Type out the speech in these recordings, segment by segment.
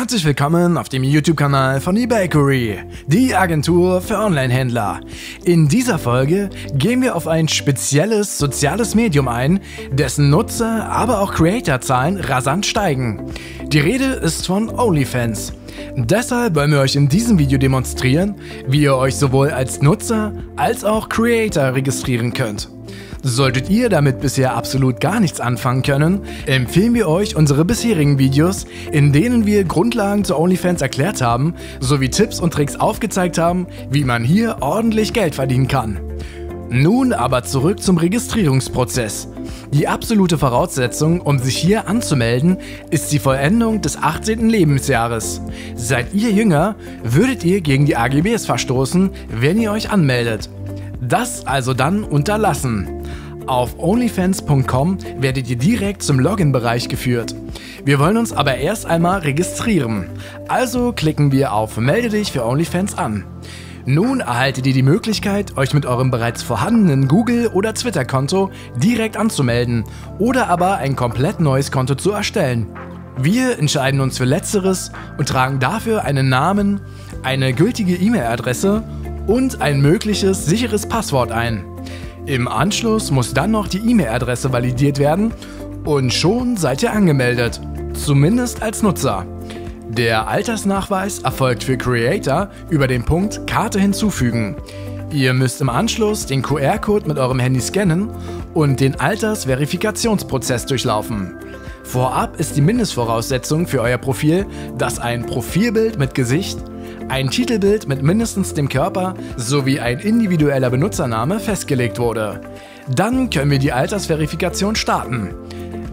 Herzlich willkommen auf dem YouTube-Kanal von eBakery, die Agentur für Online-Händler. In dieser Folge gehen wir auf ein spezielles soziales Medium ein, dessen Nutzer, aber auch Creator-Zahlen rasant steigen. Die Rede ist von OnlyFans. Deshalb wollen wir euch in diesem Video demonstrieren, wie ihr euch sowohl als Nutzer als auch Creator registrieren könnt. Solltet ihr damit bisher absolut gar nichts anfangen können, empfehlen wir euch unsere bisherigen Videos, in denen wir Grundlagen zu OnlyFans erklärt haben, sowie Tipps und Tricks aufgezeigt haben, wie man hier ordentlich Geld verdienen kann. Nun aber zurück zum Registrierungsprozess. Die absolute Voraussetzung, um sich hier anzumelden, ist die Vollendung des 18. Lebensjahres. Seid ihr jünger, würdet ihr gegen die AGBs verstoßen, wenn ihr euch anmeldet. Das also dann unterlassen. Auf onlyfans.com werdet ihr direkt zum Login-Bereich geführt. Wir wollen uns aber erst einmal registrieren. Also klicken wir auf Melde dich für OnlyFans an. Nun erhaltet ihr die Möglichkeit, euch mit eurem bereits vorhandenen Google- oder Twitter-Konto direkt anzumelden oder aber ein komplett neues Konto zu erstellen. Wir entscheiden uns für Letzteres und tragen dafür einen Namen, eine gültige E-Mail-Adresse und ein mögliches sicheres Passwort ein. Im Anschluss muss dann noch die E-Mail-Adresse validiert werden und schon seid ihr angemeldet, zumindest als Nutzer. Der Altersnachweis erfolgt für Creator über den Punkt Karte hinzufügen. Ihr müsst im Anschluss den QR-Code mit eurem Handy scannen und den Altersverifikationsprozess durchlaufen. Vorab ist die Mindestvoraussetzung für euer Profil, dass ein Profilbild mit Gesicht, ein Titelbild mit mindestens dem Körper sowie ein individueller Benutzername festgelegt wurde. Dann können wir die Altersverifikation starten.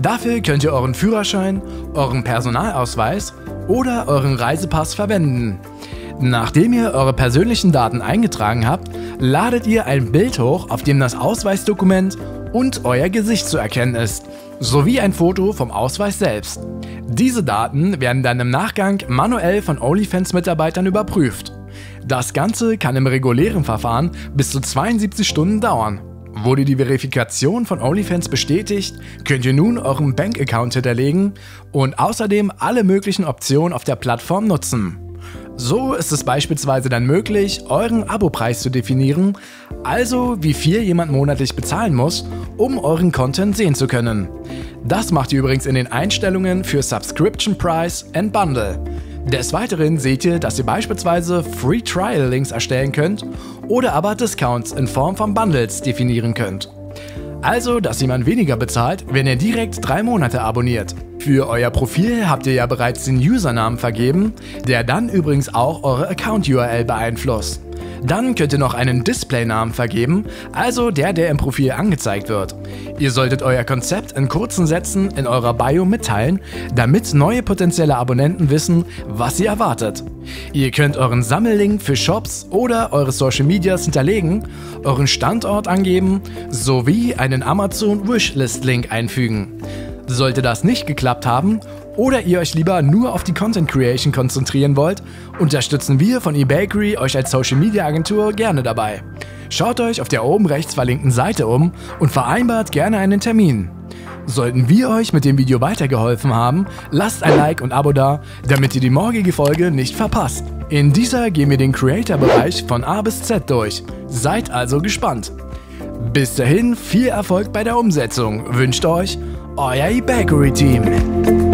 Dafür könnt ihr euren Führerschein, euren Personalausweis oder euren Reisepass verwenden. Nachdem ihr eure persönlichen Daten eingetragen habt, ladet ihr ein Bild hoch, auf dem das Ausweisdokument und euer Gesicht zu erkennen ist, sowie ein Foto vom Ausweis selbst. Diese Daten werden dann im Nachgang manuell von OnlyFans-Mitarbeitern überprüft. Das Ganze kann im regulären Verfahren bis zu 72 Stunden dauern. Wurde die Verifikation von OnlyFans bestätigt, könnt ihr nun euren Bankaccount hinterlegen und außerdem alle möglichen Optionen auf der Plattform nutzen. So ist es beispielsweise dann möglich, euren Abopreis zu definieren, also wie viel jemand monatlich bezahlen muss, um euren Content sehen zu können. Das macht ihr übrigens in den Einstellungen für Subscription Price and Bundle. Des Weiteren seht ihr, dass ihr beispielsweise Free Trial Links erstellen könnt oder aber Discounts in Form von Bundles definieren könnt. Also, dass jemand weniger bezahlt, wenn er direkt 3 Monate abonniert. Für euer Profil habt ihr ja bereits den Usernamen vergeben, der dann übrigens auch eure Account-URL beeinflusst. Dann könnt ihr noch einen Display-Namen vergeben, also der im Profil angezeigt wird. Ihr solltet euer Konzept in kurzen Sätzen in eurer Bio mitteilen, damit neue potenzielle Abonnenten wissen, was sie erwartet. Ihr könnt euren Sammellink für Shops oder eure Social Medias hinterlegen, euren Standort angeben, sowie einen Amazon-Wishlist-Link einfügen. Sollte das nicht geklappt haben oder ihr euch lieber nur auf die Content Creation konzentrieren wollt, unterstützen wir von eBakery euch als Social Media Agentur gerne dabei. Schaut euch auf der oben rechts verlinkten Seite um und vereinbart gerne einen Termin. Sollten wir euch mit dem Video weitergeholfen haben, lasst ein Like und Abo da, damit ihr die morgige Folge nicht verpasst. In dieser gehen wir den Creator-Bereich von A bis Z durch. Seid also gespannt. Bis dahin viel Erfolg bei der Umsetzung wünscht euch euer eBakery-Team.